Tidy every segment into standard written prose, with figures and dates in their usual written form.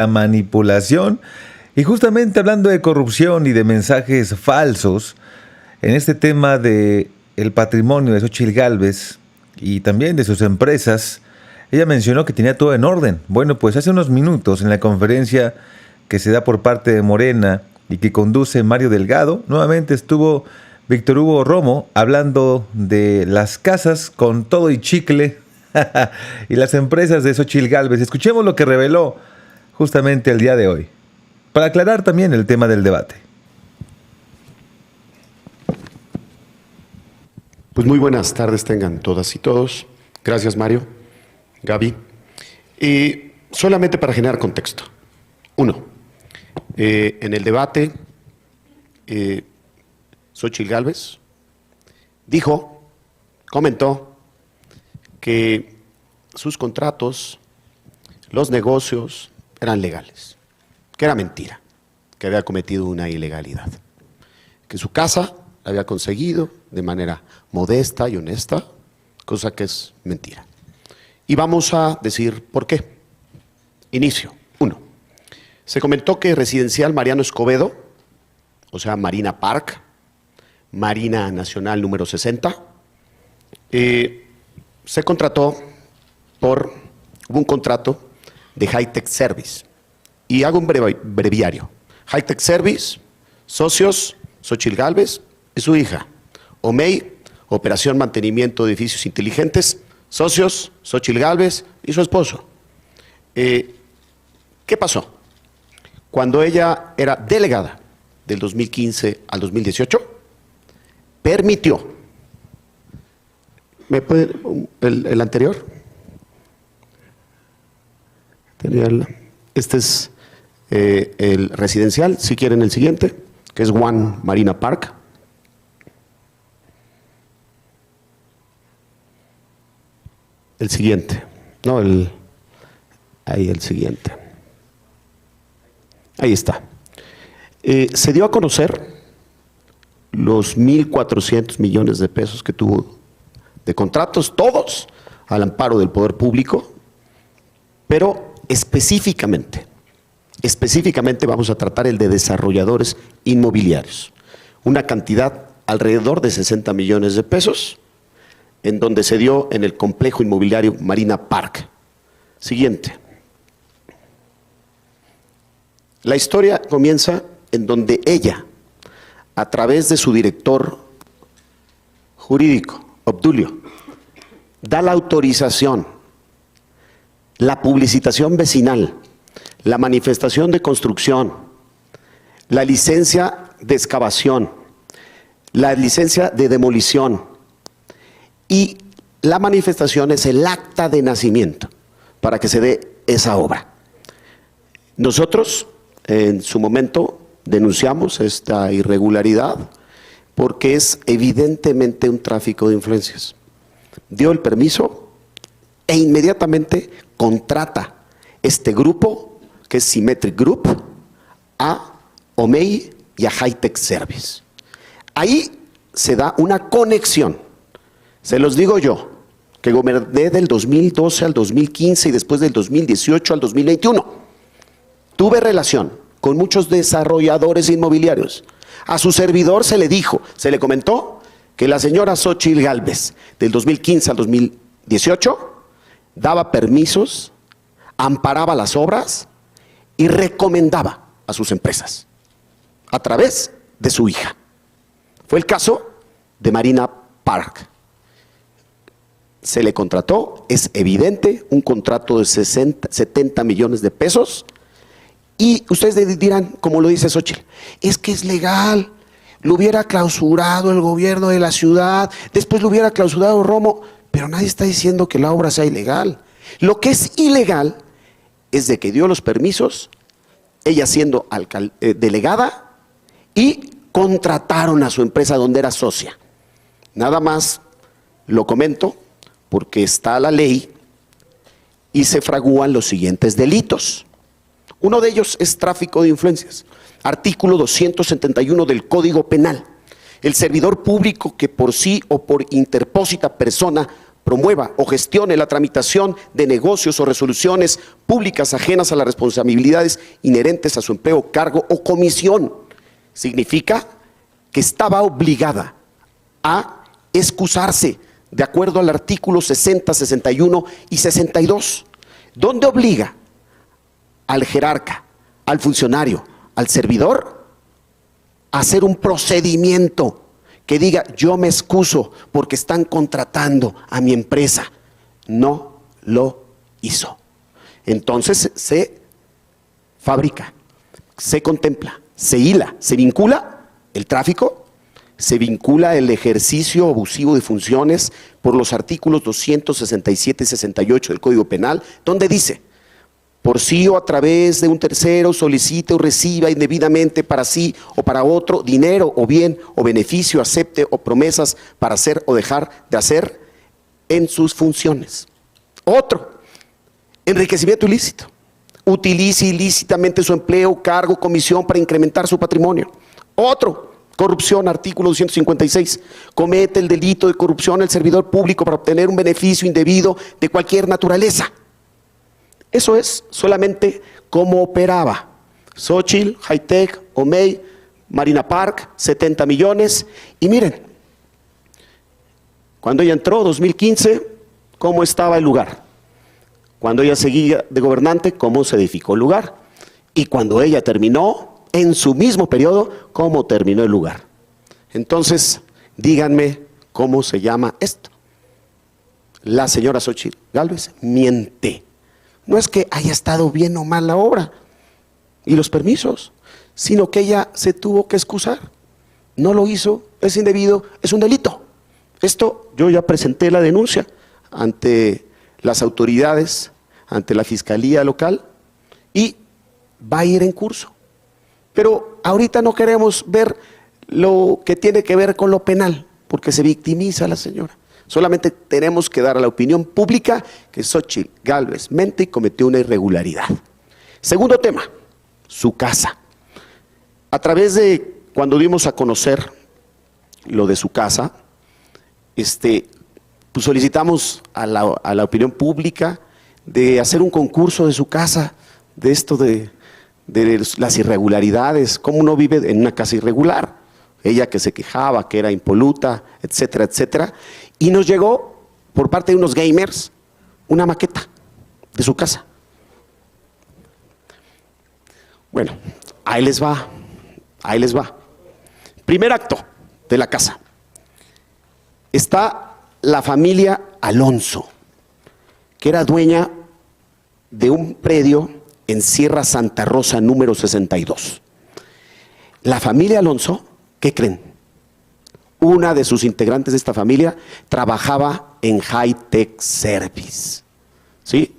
la manipulación. Y justamente hablando de corrupción y de mensajes falsos, en este tema de el patrimonio de Xóchitl Gálvez y también de sus empresas, ella mencionó que tenía todo en orden. Bueno, pues hace unos minutos en la conferencia que se da por parte de Morena y que conduce Mario Delgado, nuevamente estuvo Víctor Hugo Romo hablando de las casas con todo y chicle y las empresas de Xóchitl Gálvez. Escuchemos lo que reveló justamente el día de hoy, para aclarar también el tema del debate. Pues muy buenas tardes tengan todas y todos. Gracias, Mario, Gaby. Solamente para generar contexto. Uno, en el debate, Xóchitl Gálvez comentó que sus contratos, los negocios eran legales, que era mentira, que había cometido una ilegalidad, que su casa la había conseguido de manera modesta y honesta, cosa que es mentira. Y vamos a decir por qué. Inicio. 1. Se comentó que Residencial Mariano Escobedo, o sea, Marina Park, Marina Nacional número 60, hubo un contrato de High-Tech Service. Y hago un breviario. High-Tech Service, socios, Xóchitl Gálvez y su hija. OMEI, Operación Mantenimiento de Edificios Inteligentes, socios, Xóchitl Gálvez y su esposo. ¿Qué pasó? Cuando ella era delegada del 2015 al 2018, permitió. ¿Me puede el anterior? Este es el residencial, si quieren el siguiente, que es One Marina Park. El siguiente, no ahí el siguiente. Ahí está. Se dio a conocer los 1.400 millones de pesos que tuvo de contratos, todos al amparo del poder público, pero específicamente vamos a tratar el de desarrolladores inmobiliarios, una cantidad alrededor de 60 millones de pesos, en donde se dio en el complejo inmobiliario Marina Park. Siguiente. La historia comienza en donde ella, a través de su director jurídico, Obdulio, da la autorización, la publicitación vecinal, la manifestación de construcción, la licencia de excavación, la licencia de demolición y la manifestación es el acta de nacimiento para que se dé esa obra. Nosotros en su momento denunciamos esta irregularidad porque es evidentemente un tráfico de influencias. Dio el permiso e inmediatamente contrata este grupo, que es Symmetric Group, a OMEI y a High-Tech Service. Ahí se da una conexión. Se los digo yo, que goberné del 2012 al 2015 y después del 2018 al 2021. Tuve relación con muchos desarrolladores inmobiliarios. A su servidor se le comentó que la señora Xóchitl Gálvez del 2015 al 2018 daba permisos, amparaba las obras y recomendaba a sus empresas a través de su hija. Fue el caso de Marina Park. Se le contrató, es evidente, un contrato de 70 millones de pesos. Y ustedes dirán, como lo dice Xóchitl, es que es legal, lo hubiera clausurado el gobierno de la ciudad, después lo hubiera clausurado Romo, pero nadie está diciendo que la obra sea ilegal. Lo que es ilegal es de que dio los permisos, ella siendo delegada, y contrataron a su empresa donde era socia. Nada más lo comento porque está la ley y se fragúan los siguientes delitos. Uno de ellos es tráfico de influencias. Artículo 271 del Código Penal. El servidor público que por sí o por interpósita persona promueva o gestione la tramitación de negocios o resoluciones públicas ajenas a las responsabilidades inherentes a su empleo, cargo o comisión. Significa que estaba obligada a excusarse de acuerdo al artículo 60, 61 y 62, donde obliga al jerarca, al funcionario, al servidor a hacer un procedimiento que diga: yo me excuso porque están contratando a mi empresa. No lo hizo. Entonces se fabrica, se contempla, se hila, se vincula el tráfico, se vincula el ejercicio abusivo de funciones por los artículos 267 y 68 del Código Penal, donde dice: por sí o a través de un tercero solicite o reciba indebidamente para sí o para otro dinero o bien o beneficio, acepte o promesas para hacer o dejar de hacer en sus funciones. Otro, enriquecimiento ilícito. Utilice ilícitamente su empleo, cargo, comisión para incrementar su patrimonio. Otro, corrupción, artículo 256. Comete el delito de corrupción el servidor público para obtener un beneficio indebido de cualquier naturaleza. Eso es solamente cómo operaba Xochitl, Hi-Tech, Omey, Marina Park, 70 millones. Y miren, cuando ella entró, 2015, cómo estaba el lugar. Cuando ella seguía de gobernante, cómo se edificó el lugar. Y cuando ella terminó, en su mismo periodo, cómo terminó el lugar. Entonces, díganme cómo se llama esto. La señora Xochitl Gálvez miente. No es que haya estado bien o mal la obra y los permisos, sino que ella se tuvo que excusar. No lo hizo, es indebido, es un delito. Esto yo ya presenté la denuncia ante las autoridades, ante la Fiscalía Local, y va a ir en curso. Pero ahorita no queremos ver lo que tiene que ver con lo penal, porque se victimiza a la señora. Solamente tenemos que dar a la opinión pública que Xochitl Gálvez mente y cometió una irregularidad. Segundo tema, su casa. A través de, cuando dimos a conocer lo de su casa, pues solicitamos a la opinión pública de hacer un concurso de su casa, de esto de las irregularidades, cómo uno vive en una casa irregular. Ella que se quejaba, que era impoluta, etcétera, etcétera. Y nos llegó, por parte de unos gamers, una maqueta de su casa. Bueno, ahí les va, ahí les va. Primer acto de la casa. Está la familia Alonso, que era dueña de un predio en Sierra Santa Rosa, número 62. La familia Alonso, ¿qué creen? Una de sus integrantes de esta familia trabajaba en Hi-Tech Service. ¿Sí?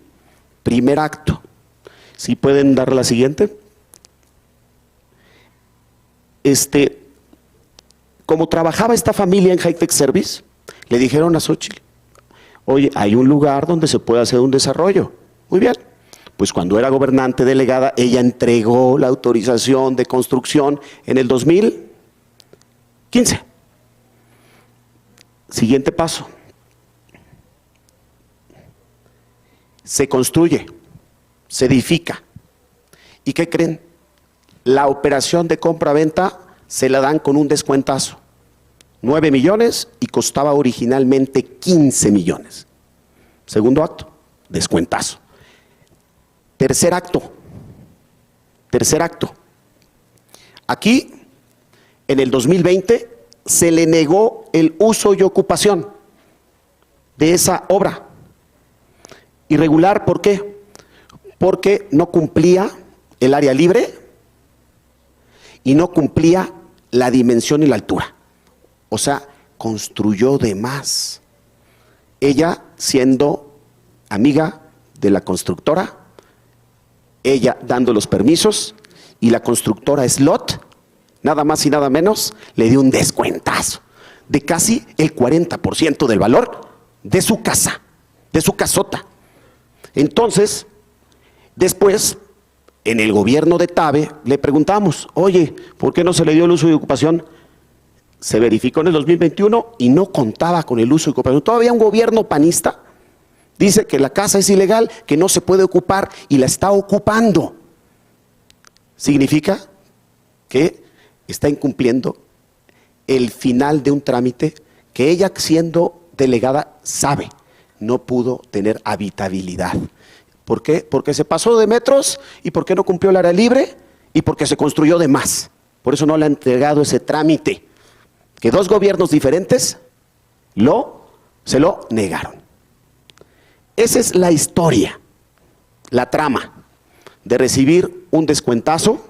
Primer acto. ¿Sí pueden dar la siguiente? Como trabajaba esta familia en Hi-Tech Service, le dijeron a Xochitl: oye, hay un lugar donde se puede hacer un desarrollo. Muy bien. Pues cuando era gobernante delegada, ella entregó la autorización de construcción en el 2015. Siguiente paso. Se construye, se edifica. ¿Y qué creen? La operación de compra-venta se la dan con un descuentazo. 9 millones y costaba originalmente 15 millones. Segundo acto, descuentazo. Tercer acto. Aquí, en el 2020, se le negó el uso y ocupación de esa obra. Irregular, ¿por qué? Porque no cumplía el área libre y no cumplía la dimensión y la altura. O sea, construyó de más. Ella, siendo amiga de la constructora, ella dando los permisos, y la constructora Slot, nada más y nada menos, le dio un descuentazo de casi el 40% del valor de su casa, de su casota. Entonces, después, en el gobierno de Tabe, le preguntamos: oye, ¿por qué no se le dio el uso de ocupación? se verificó en el 2021 y no contaba con el uso y ocupación. Todavía un gobierno panista dice que la casa es ilegal, que no se puede ocupar y la está ocupando. Significa que está incumpliendo el final de un trámite que ella, siendo delegada, sabe no pudo tener habitabilidad. ¿Por qué? Porque se pasó de metros y porque no cumplió el área libre y porque se construyó de más. Por eso no le ha entregado ese trámite, que dos gobiernos diferentes se lo negaron. Esa es la historia, la trama de recibir un descuentazo,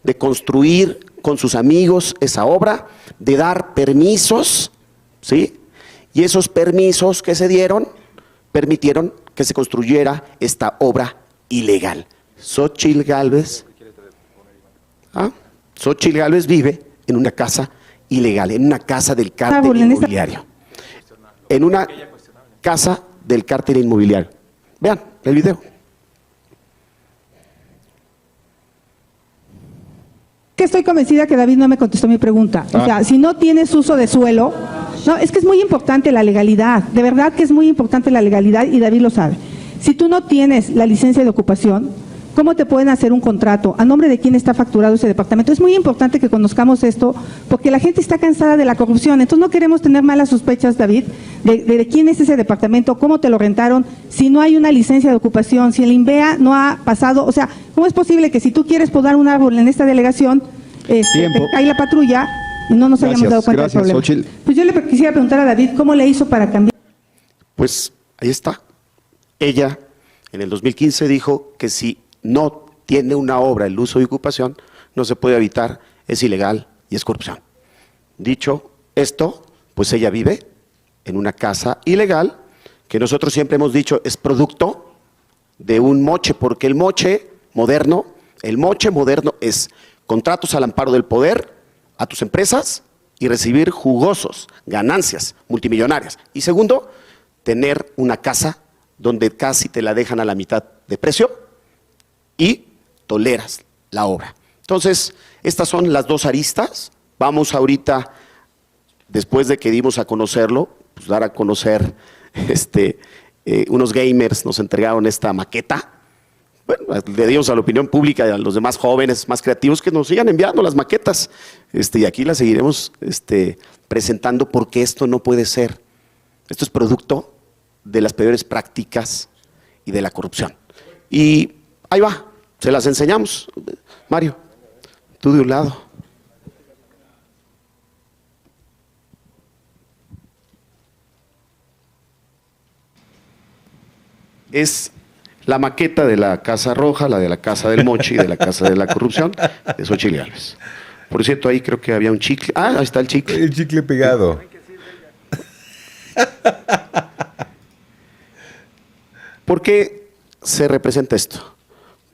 de construir con sus amigos esa obra, de dar permisos, ¿sí? Y esos permisos que se dieron permitieron que se construyera esta obra ilegal. Xóchitl Gálvez vive en una casa ilegal, en una casa del cártel inmobiliario. En una casa del cártel inmobiliario. Vean el video. Que estoy convencida que David no me contestó mi pregunta. O sea, si no tienes uso de suelo, no, es que es muy importante la legalidad, de verdad que es muy importante la legalidad y David lo sabe. Si tú no tienes la licencia de ocupación, ¿cómo te pueden hacer un contrato? ¿A nombre de quién está facturado ese departamento? Es muy importante que conozcamos esto porque la gente está cansada de la corrupción, entonces no queremos tener malas sospechas, David, de quién es ese departamento, cómo te lo rentaron, si no hay una licencia de ocupación, si el INVEA no ha pasado, o sea, ¿cómo es posible que si tú quieres podar un árbol en esta delegación, te cae la patrulla y no nos hayamos dado cuenta del problema? Xóchitl. Pues yo le quisiera preguntar a David, ¿cómo le hizo para cambiar? Pues ahí está. Ella en el 2015 dijo que si no tiene una obra el uso y ocupación, no se puede habitar, es ilegal y es corrupción. Dicho esto, pues ella vive en una casa ilegal, que nosotros siempre hemos dicho es producto de un moche, porque el moche moderno es contratos al amparo del poder a tus empresas y recibir jugosos, ganancias multimillonarias. Y segundo, tener una casa donde casi te la dejan a la mitad de precio y toleras la obra. Entonces, estas son las dos aristas. Vamos ahorita, después de que dimos a conocerlo, pues dar a conocer, unos gamers nos entregaron esta maqueta. Bueno, le dimos a la opinión pública y a los demás jóvenes más creativos que nos sigan enviando las maquetas. Y aquí las seguiremos presentando porque esto no puede ser. Esto es producto de las peores prácticas y de la corrupción. Y ahí va, se las enseñamos. Mario, tú de un lado. Es la maqueta de la Casa Roja, la de la Casa del Moche y de la Casa de la Corrupción de Xóchitl Gálvez. Por cierto, ahí creo que había un chicle. Ah, ahí está el chicle. El chicle pegado. ¿Por qué se representa esto?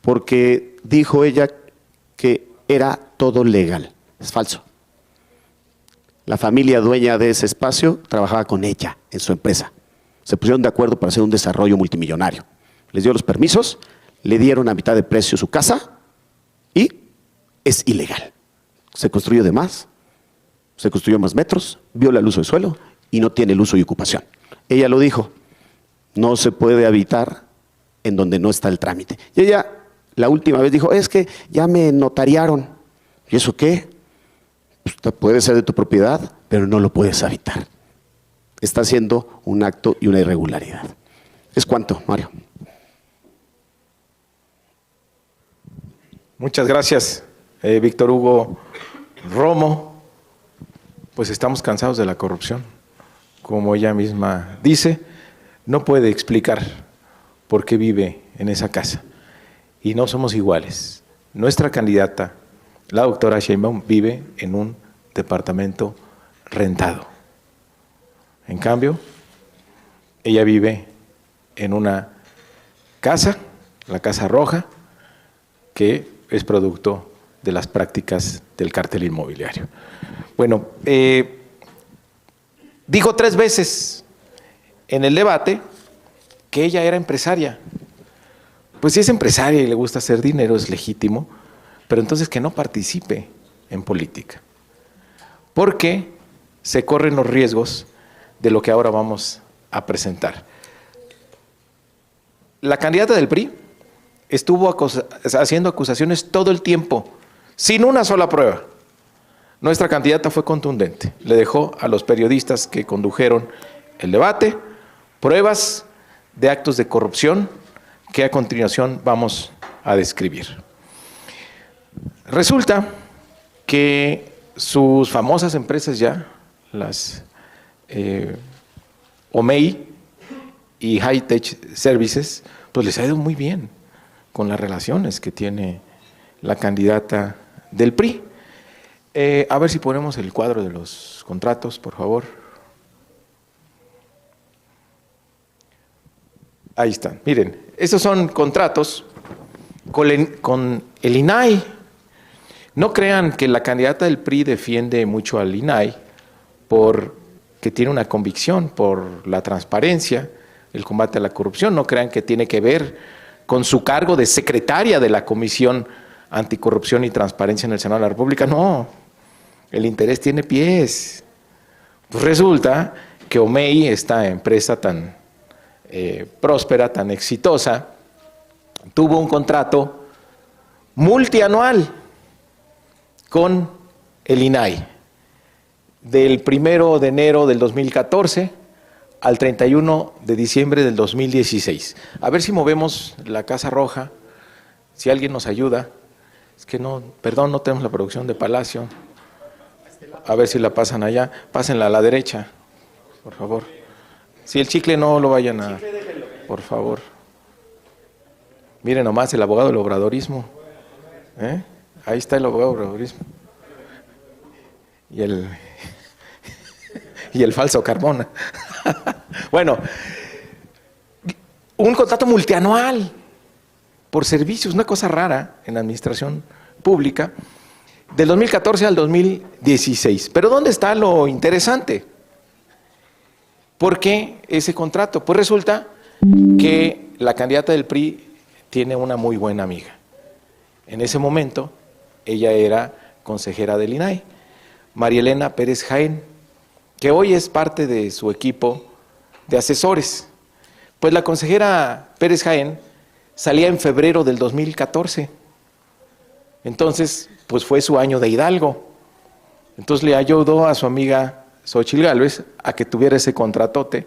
Porque dijo ella que era todo legal. Es falso. La familia dueña de ese espacio trabajaba con ella en su empresa. Se pusieron de acuerdo para hacer un desarrollo multimillonario. Les dio los permisos, le dieron a mitad de precio su casa y es ilegal. Se construyó de más, se construyó más metros, viola el uso de suelo y no tiene el uso y ocupación. Ella lo dijo, no se puede habitar en donde no está el trámite. Y ella la última vez dijo, es que ya me notariaron. ¿Y eso qué? Pues puede ser de tu propiedad, pero no lo puedes habitar. Está haciendo un acto y una irregularidad. ¿Es cuánto, Mario? Muchas gracias, Víctor Hugo Romo. Pues estamos cansados de la corrupción. Como ella misma dice, no puede explicar por qué vive en esa casa. Y no somos iguales. Nuestra candidata, la doctora Sheinbaum, vive en un departamento rentado. En cambio, ella vive en una casa, la Casa Roja, que es producto de las prácticas del cártel inmobiliario. Bueno, dijo 3 veces en el debate que ella era empresaria. Pues si es empresaria y le gusta hacer dinero, es legítimo, pero entonces que no participe en política. Porque se corren los riesgos de lo que ahora vamos a presentar. La candidata del PRI estuvo haciendo acusaciones todo el tiempo, sin una sola prueba. Nuestra candidata fue contundente, le dejó a los periodistas que condujeron el debate pruebas de actos de corrupción que a continuación vamos a describir. Resulta que sus famosas empresas ya, las OMEI y High-Tech Services, pues les ha ido muy bien con las relaciones que tiene la candidata del PRI. A ver si ponemos el cuadro de los contratos, por favor. Ahí están. Miren, estos son contratos con el INAI. No crean que la candidata del PRI defiende mucho al INAI porque tiene una convicción por la transparencia, el combate a la corrupción. No crean que tiene que ver con su cargo de secretaria de la Comisión Anticorrupción y Transparencia en el Senado de la República. No, el interés tiene pies. Pues resulta que OMEI, esta empresa tan próspera, tan exitosa, tuvo un contrato multianual con el INAI, del 1 de enero del 2014 al 31 de diciembre del 2016. A ver si movemos la Casa Roja, si alguien nos ayuda. Es que no, perdón, no tenemos la producción de Palacio. A ver si la pasan allá. Pásenla a la derecha, por favor. Si el chicle no lo vayan a... Por favor. Miren nomás el abogado del obradorismo. Ahí está el abogado del obradorismo. Y el falso Carmona. Bueno, un contrato multianual por servicios, una cosa rara en la administración pública, del 2014 al 2016. Pero ¿dónde está lo interesante? ¿Por qué ese contrato? Pues resulta que la candidata del PRI tiene una muy buena amiga. En ese momento, ella era consejera del INAI, María Elena Pérez Jaén, que hoy es parte de su equipo de asesores. Pues la consejera Pérez Jaén salía en febrero del 2014. Entonces, pues fue su año de Hidalgo. Entonces le ayudó a su amiga Xóchitl Gálvez a que tuviera ese contratote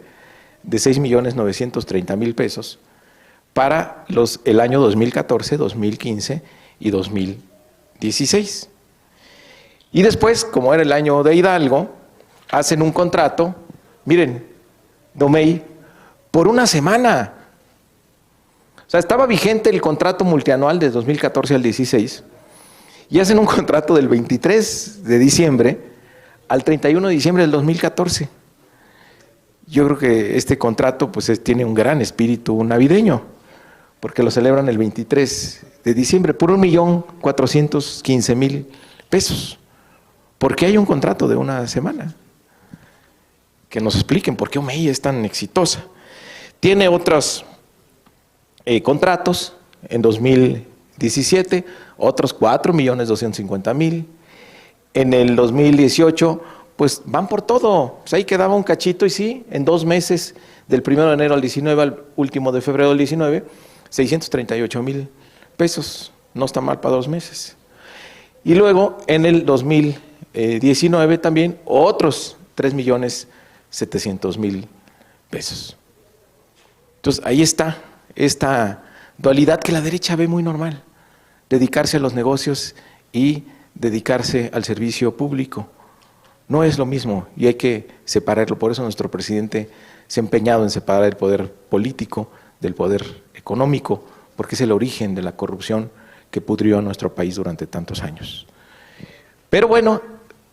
de 6,930,000 pesos para el año 2014, 2015 y 2016. Y después, como era el año de Hidalgo, hacen un contrato, miren, Domey, por una semana. O sea, estaba vigente el contrato multianual de 2014 al 16 y hacen un contrato del 23 de diciembre al 31 de diciembre del 2014. Yo creo que este contrato pues tiene un gran espíritu navideño, porque lo celebran el 23 de diciembre por 1,415,000 pesos. ¿Por qué hay un contrato de una semana? Que nos expliquen por qué OMEI es tan exitosa. Tiene otros contratos en 2017, otros 4,250,000. En el 2018, pues van por todo. Pues ahí quedaba un cachito y sí, en 2 meses, del 1 de enero al 19 al último de febrero del 19, 638,000 pesos. No está mal para 2 meses. Y luego, en el 2019 también, otros 3,700,000 pesos. Entonces, ahí está esta dualidad que la derecha ve muy normal. Dedicarse a los negocios y dedicarse al servicio público. No es lo mismo y hay que separarlo. Por eso nuestro presidente se ha empeñado en separar el poder político del poder económico, porque es el origen de la corrupción que pudrió a nuestro país durante tantos años. Pero bueno,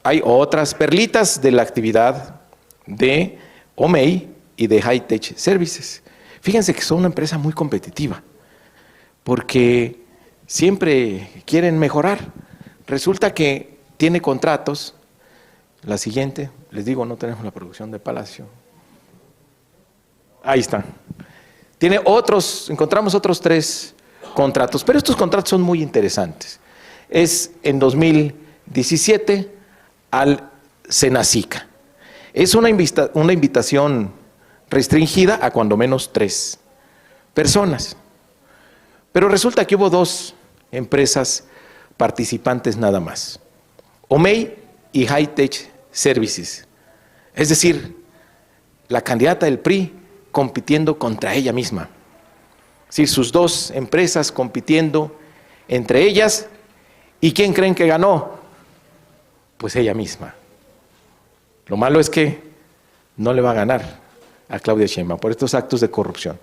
hay otras perlitas de la actividad de OMEI y de High-Tech Services. Fíjense que son una empresa muy competitiva, porque siempre quieren mejorar. Resulta que tiene contratos. La siguiente, les digo, no tenemos la producción de Palacio. Ahí está. Tiene encontramos otros 3 contratos, pero estos contratos son muy interesantes. Es en 2017 al Senacica. es una invitación restringida a cuando menos 3 personas. Pero resulta que hubo 2 empresas participantes nada más, Omey y Hightech Services. Es decir, la candidata del PRI compitiendo contra ella misma. Es decir, sus 2 empresas compitiendo entre ellas. ¿Y quién creen que ganó? Pues ella misma. Lo malo es que no le va a ganar a Claudia Sheinbaum por estos actos de corrupción.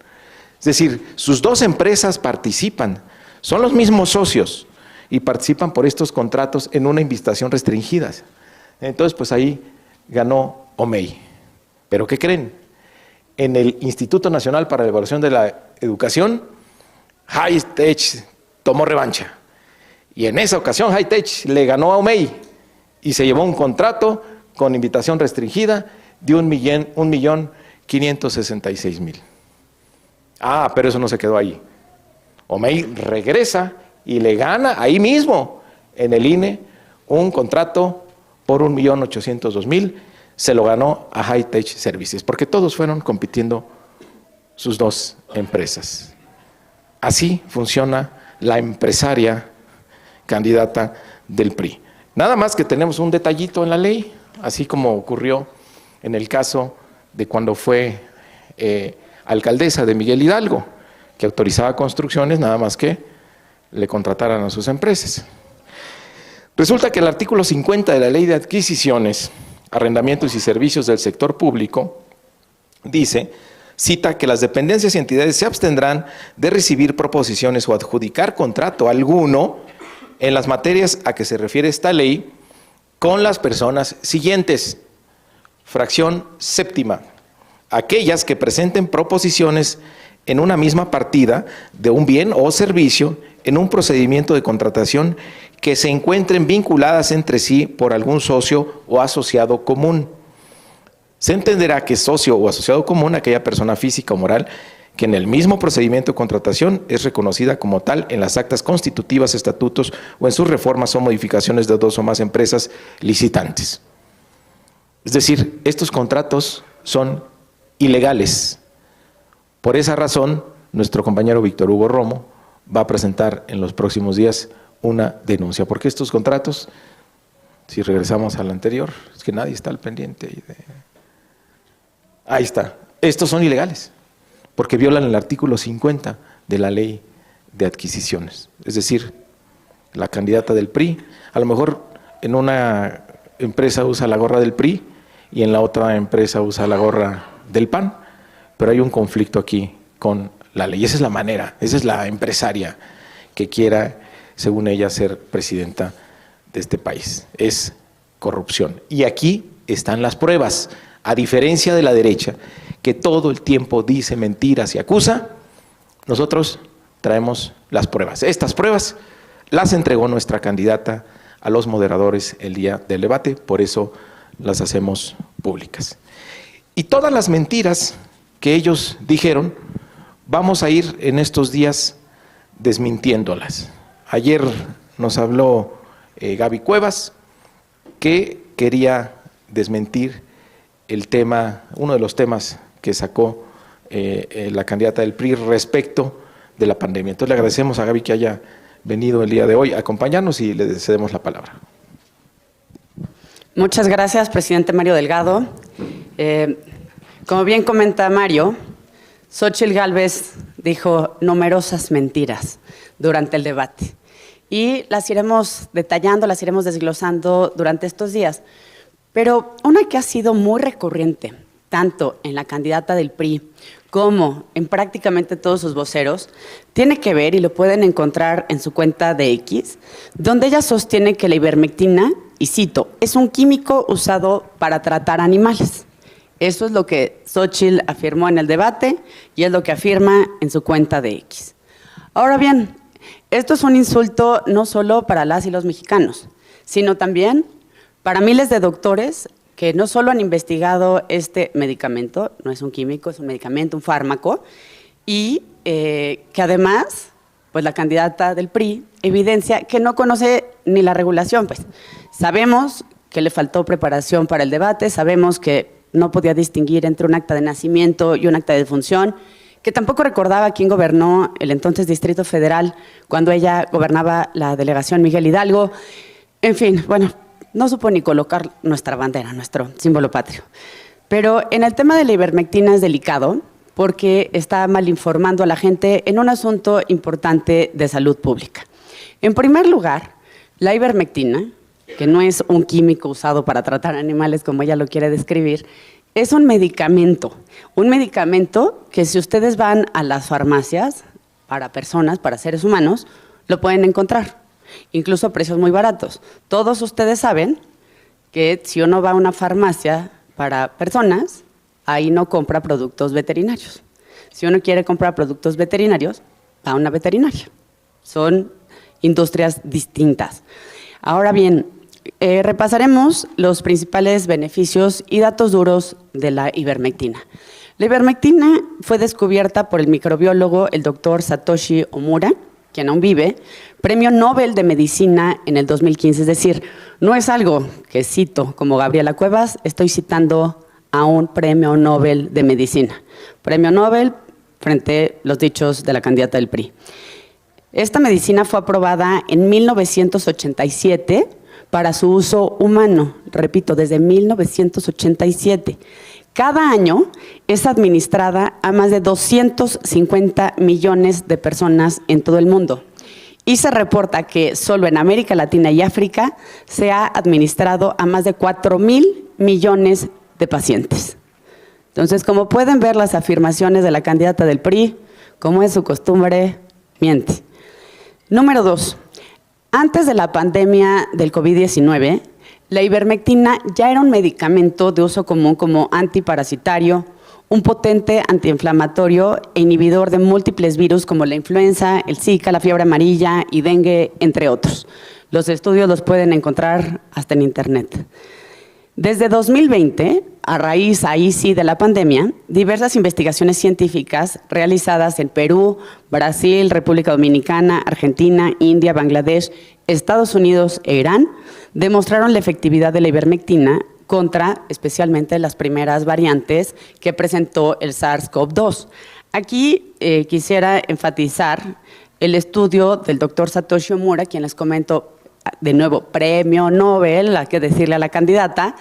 Es decir, sus 2 empresas participan, son los mismos socios y participan por estos contratos en una invitación restringida. Entonces, pues ahí ganó Omey. ¿Pero qué creen? En el Instituto Nacional para la Evaluación de la Educación, Hightech tomó revancha. Y en esa ocasión Hightech le ganó a Omey y se llevó un contrato con invitación restringida de 1.566.000. Ah, pero eso no se quedó ahí. Omey regresa y le gana ahí mismo en el INE un contrato por 1.802.000. Se lo ganó a Hightech Services, porque todos fueron compitiendo sus 2 empresas. Así funciona la empresaria candidata del PRI. Nada más que tenemos un detallito en la ley, así como ocurrió en el caso de cuando fue alcaldesa de Miguel Hidalgo, que autorizaba construcciones, nada más que le contrataran a sus empresas. Resulta que el artículo 50 de la Ley de Adquisiciones, Arrendamientos y Servicios del Sector Público dice, cita que las dependencias y entidades se abstendrán de recibir proposiciones o adjudicar contrato alguno en las materias a que se refiere esta ley con las personas siguientes. Fracción séptima. Aquellas que presenten proposiciones en una misma partida de un bien o servicio en un procedimiento de contratación que se encuentren vinculadas entre sí por algún socio o asociado común. Se entenderá que socio o asociado común aquella persona física o moral que en el mismo procedimiento de contratación es reconocida como tal en las actas constitutivas, estatutos o en sus reformas o modificaciones de 2 o más empresas licitantes. Es decir, estos contratos son ilegales. Por esa razón, nuestro compañero Víctor Hugo Romo va a presentar en los próximos días una denuncia, porque estos contratos, si regresamos al anterior, es que nadie está al pendiente. Ahí está, estos son ilegales, porque violan el artículo 50 de la Ley de Adquisiciones. Es decir, la candidata del PRI, a lo mejor en una empresa usa la gorra del PRI y en la otra empresa usa la gorra del PAN, pero hay un conflicto aquí con la ley. Esa es la manera, esa es la empresaria que quiera, según ella, ser presidenta de este país. Es corrupción. Y aquí están las pruebas. A diferencia de la derecha, que todo el tiempo dice mentiras y acusa, nosotros traemos las pruebas. Estas pruebas las entregó nuestra candidata a los moderadores el día del debate, por eso las hacemos públicas. Y todas las mentiras que ellos dijeron, vamos a ir en estos días desmintiéndolas. Ayer nos habló Gaby Cuevas, que quería desmentir el tema, uno de los temas que sacó la candidata del PRI respecto de la pandemia. Entonces le agradecemos a Gaby que haya venido el día de hoy a acompañarnos y le cedemos la palabra. Muchas gracias, presidente Mario Delgado. Como bien comenta Mario, Xóchitl Gálvez dijo numerosas mentiras durante el debate y las iremos detallando, las iremos desglosando durante estos días. Pero una que ha sido muy recurrente, tanto en la candidata del PRI como en prácticamente todos sus voceros, tiene que ver, y lo pueden encontrar en su cuenta de X, donde ella sostiene que la ivermectina, y cito, es un químico usado para tratar animales. Eso es lo que Xóchitl afirmó en el debate y es lo que afirma en su cuenta de X. Ahora bien, esto es un insulto no solo para las y los mexicanos, sino también para miles de doctores que no solo han investigado este medicamento, no es un químico, es un medicamento, un fármaco, y que además, pues la candidata del PRI evidencia que no conoce ni la regulación. Pues sabemos que le faltó preparación para el debate, sabemos que no podía distinguir entre un acta de nacimiento y un acta de defunción, que tampoco recordaba quién gobernó el entonces Distrito Federal cuando ella gobernaba la delegación Miguel Hidalgo. En fin, bueno, no supo ni colocar nuestra bandera, nuestro símbolo patrio. Pero en el tema de la ivermectina es delicado porque está mal informando a la gente en un asunto importante de salud pública. En primer lugar, la ivermectina, que no es un químico usado para tratar animales como ella lo quiere describir, es un medicamento que si ustedes van a las farmacias para personas, para seres humanos, lo pueden encontrar, incluso a precios muy baratos. Todos ustedes saben que si uno va a una farmacia para personas, ahí no compra productos veterinarios. Si uno quiere comprar productos veterinarios, va a una veterinaria. Son industrias distintas. Ahora bien, repasaremos los principales beneficios y datos duros de la ivermectina. La ivermectina fue descubierta por el microbiólogo el doctor Satoshi Omura, quien aún vive, Premio Nobel de Medicina en el 2015. Es decir, no es algo que cito como Gabriela Cuevas, estoy citando a un Premio Nobel de Medicina. Premio Nobel frente a los dichos de la candidata del PRI. Esta medicina fue aprobada en 1987 para su uso humano, repito, desde 1987. Cada año es administrada a más de 250 millones de personas en todo el mundo. Y se reporta que solo en América Latina y África se ha administrado a más de 4,000 millones de pacientes. Entonces, como pueden ver las afirmaciones de la candidata del PRI, como es su costumbre, miente. Número 2. Antes de la pandemia del COVID-19, la ivermectina ya era un medicamento de uso común como antiparasitario, un potente antiinflamatorio e inhibidor de múltiples virus como la influenza, el Zika, la fiebre amarilla y dengue, entre otros. Los estudios los pueden encontrar hasta en internet. Desde 2020, a raíz ahí sí de la pandemia, diversas investigaciones científicas realizadas en Perú, Brasil, República Dominicana, Argentina, India, Bangladesh, Estados Unidos e Irán demostraron la efectividad de la ivermectina contra especialmente las primeras variantes que presentó el SARS-CoV-2. Aquí quisiera enfatizar el estudio del doctor Satoshi Omura, quien les comento de nuevo, Premio Nobel, hay que decirle a la candidata.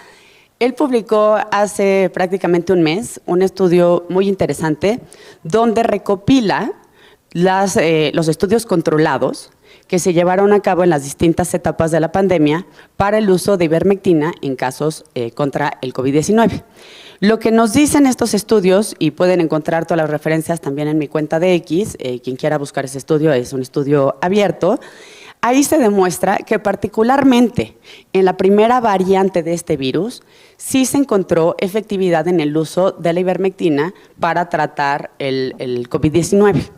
Él publicó hace prácticamente un mes un estudio muy interesante donde recopila los estudios controlados que se llevaron a cabo en las distintas etapas de la pandemia para el uso de ivermectina en casos contra el COVID-19. Lo que nos dicen estos estudios, y pueden encontrar todas las referencias también en mi cuenta de X, quien quiera buscar ese estudio es un estudio abierto. Ahí se demuestra que particularmente en la primera variante de este virus sí se encontró efectividad en el uso de la ivermectina para tratar el COVID-19.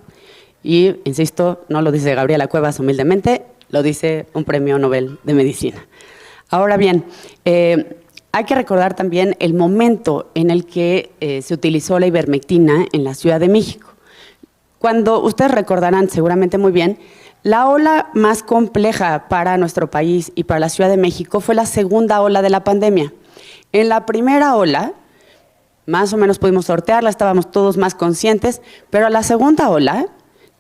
Y, insisto, no lo dice Gabriela Cuevas humildemente, lo dice un Premio Nobel de Medicina. Ahora bien, hay que recordar también el momento en el que se utilizó la ivermectina en la Ciudad de México. Cuando ustedes recordarán seguramente muy bien, la ola más compleja para nuestro país y para la Ciudad de México fue la segunda ola de la pandemia. En la primera ola, más o menos pudimos sortearla, estábamos todos más conscientes, pero a la segunda ola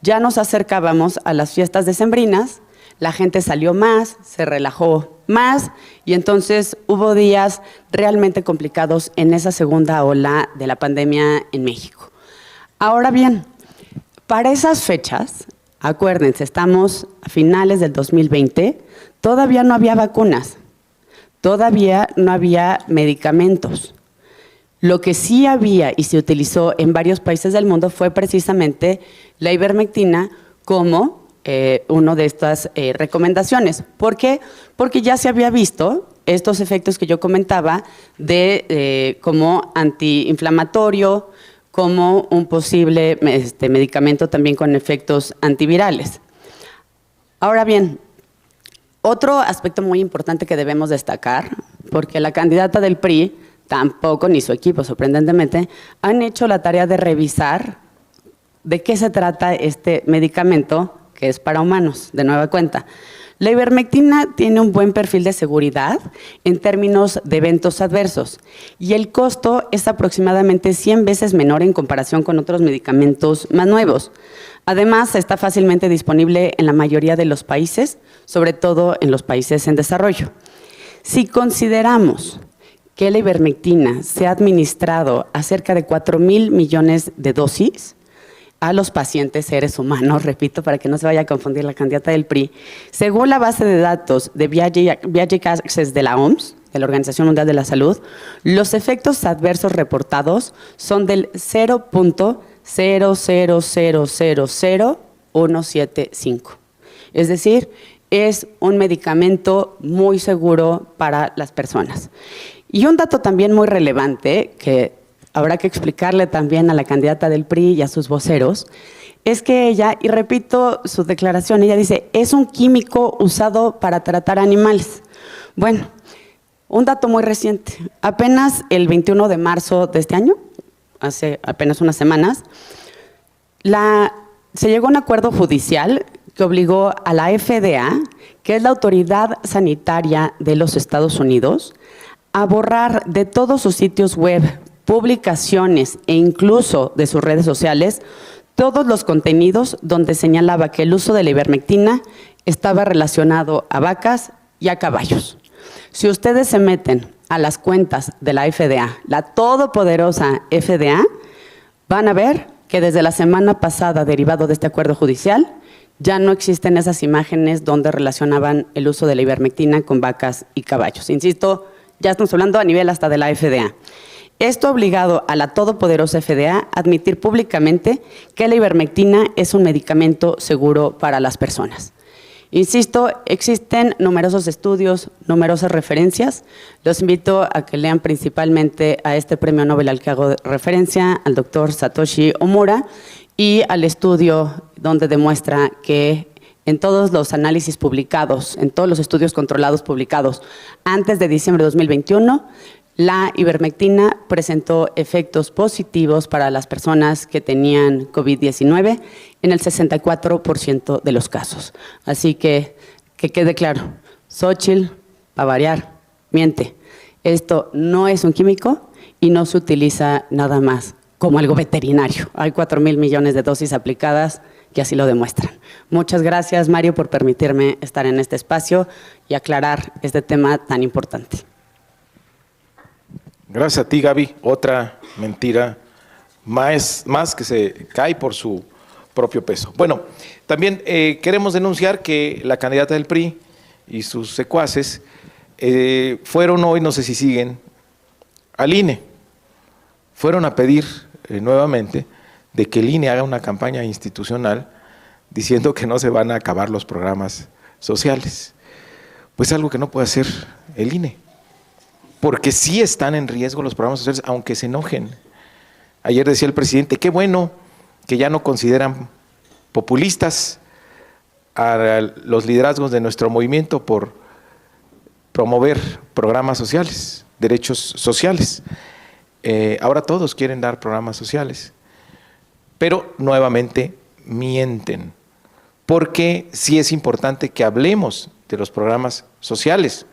ya nos acercábamos a las fiestas decembrinas, la gente salió más, se relajó más y entonces hubo días realmente complicados en esa segunda ola de la pandemia en México. Ahora bien, para esas fechas, acuérdense, estamos a finales del 2020, todavía no había vacunas, todavía no había medicamentos. Lo que sí había y se utilizó en varios países del mundo fue precisamente la ivermectina como una de estas recomendaciones. ¿Por qué? Porque ya se había visto estos efectos que yo comentaba de como antiinflamatorio, como un posible medicamento también con efectos antivirales. Ahora bien, otro aspecto muy importante que debemos destacar, porque la candidata del PRI tampoco, ni su equipo, sorprendentemente, han hecho la tarea de revisar de qué se trata este medicamento que es para humanos, de nueva cuenta. La ivermectina tiene un buen perfil de seguridad en términos de eventos adversos y el costo es aproximadamente 100 veces menor en comparación con otros medicamentos más nuevos. Además, está fácilmente disponible en la mayoría de los países, sobre todo en los países en desarrollo. Si consideramos que la ivermectina se ha administrado a cerca de 4,000 millones de dosis a los pacientes seres humanos, repito, para que no se vaya a confundir la candidata del PRI, según la base de datos de Viagic Access de la OMS, de la Organización Mundial de la Salud, los efectos adversos reportados son del 0.0000175. Es decir, es un medicamento muy seguro para las personas. Y un dato también muy relevante, que habrá que explicarle también a la candidata del PRI y a sus voceros, es que ella, y repito su declaración, ella dice, es un químico usado para tratar animales. Bueno, un dato muy reciente, apenas el 21 de marzo de este año, hace apenas unas semanas, se llegó a un acuerdo judicial que obligó a la FDA, que es la autoridad sanitaria de los Estados Unidos, a borrar de todos sus sitios web, publicaciones e incluso de sus redes sociales todos los contenidos donde señalaba que el uso de la ivermectina estaba relacionado a vacas y a caballos. Si ustedes se meten a las cuentas de la FDA, la todopoderosa FDA, van a ver que desde la semana pasada, derivado de este acuerdo judicial, ya no existen esas imágenes donde relacionaban el uso de la ivermectina con vacas y caballos. Insisto, ya estamos hablando a nivel hasta de la FDA. Esto ha obligado a la todopoderosa FDA a admitir públicamente que la ivermectina es un medicamento seguro para las personas. Insisto, existen numerosos estudios, numerosas referencias. Los invito a que lean principalmente a este premio Nobel al que hago referencia, al doctor Satoshi Omura, y al estudio donde demuestra que en todos los análisis publicados, en todos los estudios controlados publicados antes de diciembre de 2021, la ivermectina presentó efectos positivos para las personas que tenían COVID-19 en el 64% de los casos. Así que quede claro, Xóchitl, para variar, miente. Esto no es un químico y no se utiliza nada más como algo veterinario. Hay 4,000 millones de dosis aplicadas que así lo demuestran. Muchas gracias, Mario, por permitirme estar en este espacio y aclarar este tema tan importante. Gracias a ti, Gaby. Otra mentira más que se cae por su propio peso. Bueno, también queremos denunciar que la candidata del PRI y sus secuaces fueron hoy, no sé si siguen, al INE. Fueron a pedir nuevamente de que el INE haga una campaña institucional diciendo que no se van a acabar los programas sociales. Pues algo que no puede hacer el INE, porque sí están en riesgo los programas sociales, aunque se enojen. Ayer decía el presidente, qué bueno que ya no consideran populistas a los liderazgos de nuestro movimiento por promover programas sociales, derechos sociales. Ahora todos quieren dar programas sociales, pero nuevamente mienten, porque sí es importante que hablemos de los programas sociales,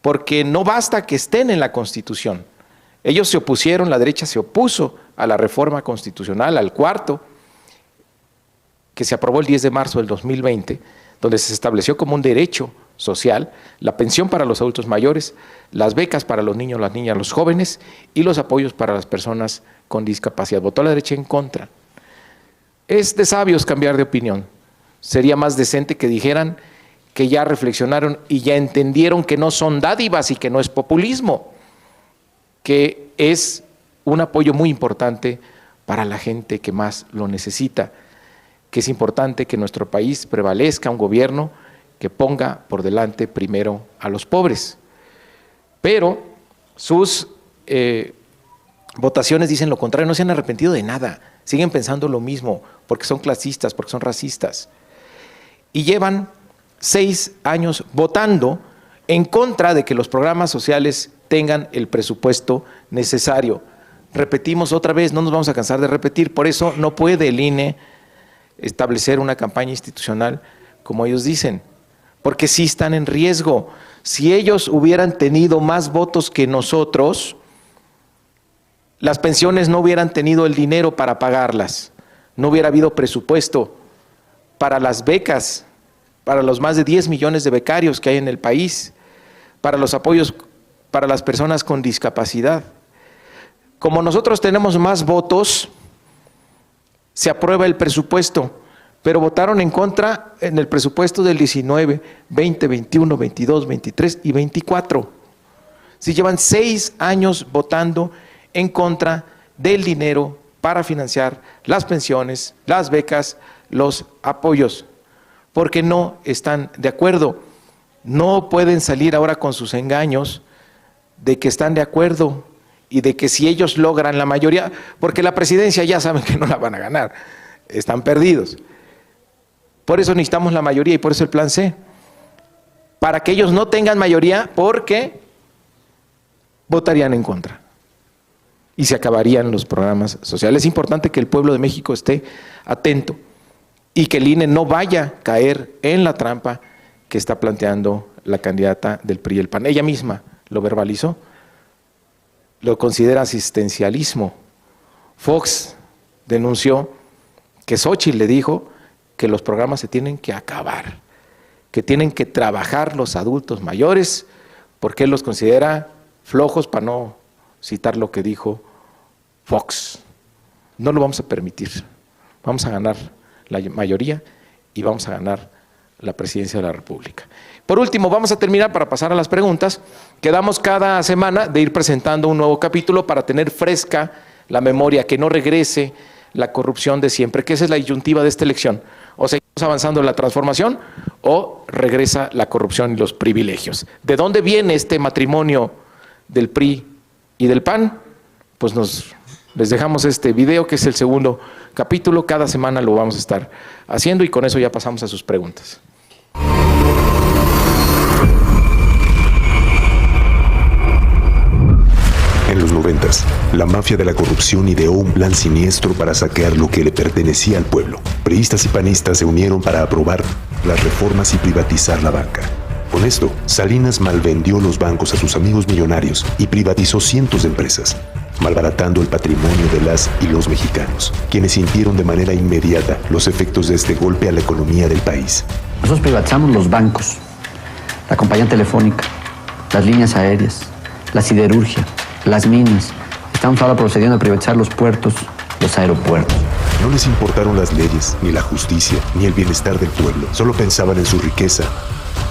porque no basta que estén en la Constitución. Ellos se opusieron, la derecha se opuso a la reforma constitucional, al cuarto, que se aprobó el 10 de marzo del 2020, donde se estableció como un derecho social la pensión para los adultos mayores, las becas para los niños, las niñas, los jóvenes y los apoyos para las personas con discapacidad. Votó la derecha en contra. Es de sabios cambiar de opinión. Sería más decente que dijeran que ya reflexionaron y ya entendieron que no son dádivas y que no es populismo, que es un apoyo muy importante para la gente que más lo necesita, que es importante que en nuestro país prevalezca un gobierno que ponga por delante primero a los pobres. Pero sus votaciones dicen lo contrario, no se han arrepentido de nada, siguen pensando lo mismo, porque son clasistas, porque son racistas. Y llevan 6 años votando en contra de que los programas sociales tengan el presupuesto necesario. Repetimos otra vez, no nos vamos a cansar de repetir, por eso no puede el INE establecer una campaña institucional como ellos dicen, porque sí están en riesgo. Si ellos hubieran tenido más votos que nosotros, las pensiones no hubieran tenido el dinero para pagarlas, no hubiera habido presupuesto para las becas, para los más de 10 millones de becarios que hay en el país, para los apoyos para las personas con discapacidad. Como nosotros tenemos más votos, se aprueba el presupuesto, pero votaron en contra en el presupuesto del 19, 20, 21, 22, 23 y 24. Si llevan 6 años votando en contra del dinero para financiar las pensiones, las becas, los apoyos, porque no están de acuerdo. No pueden salir ahora con sus engaños de que están de acuerdo y de que si ellos logran la mayoría, porque la presidencia ya saben que no la van a ganar, están perdidos. Por eso necesitamos la mayoría y por eso el plan C, para que ellos no tengan mayoría porque votarían en contra y se acabarían los programas sociales. Es importante que el pueblo de México esté atento y que el INE no vaya a caer en la trampa que está planteando la candidata del PRI y el PAN. Ella misma lo verbalizó, lo considera asistencialismo. Fox denunció que Xóchitl le dijo que los programas se tienen que acabar, que tienen que trabajar los adultos mayores, porque él los considera flojos, para no citar lo que dijo Fox. No lo vamos a permitir. Vamos a ganar la mayoría y vamos a ganar la presidencia de la República. Por último, vamos a terminar para pasar a las preguntas. Quedamos cada semana de ir presentando un nuevo capítulo para tener fresca la memoria, que no regrese la corrupción de siempre, que esa es la disyuntiva de esta elección. O seguimos avanzando en la transformación o regresa la corrupción y los privilegios. ¿De dónde viene este matrimonio del PRI y del PAN? Pues les dejamos este video, que es el segundo capítulo. Cada semana lo vamos a estar haciendo y con eso ya pasamos a sus preguntas. En los 90s, la mafia de la corrupción ideó un plan siniestro para saquear lo que le pertenecía al pueblo. Priistas y panistas se unieron para aprobar las reformas y privatizar la banca. Con esto, Salinas malvendió los bancos a sus amigos millonarios y privatizó cientos de empresas, malbaratando el patrimonio de las y los mexicanos, quienes sintieron de manera inmediata los efectos de este golpe a la economía del país. Nosotros privatizamos los bancos, la compañía telefónica, las líneas aéreas, la siderurgia, las minas. Estamos ahora procediendo a privatizar los puertos, los aeropuertos. No les importaron las leyes, ni la justicia, ni el bienestar del pueblo. Solo pensaban en su riqueza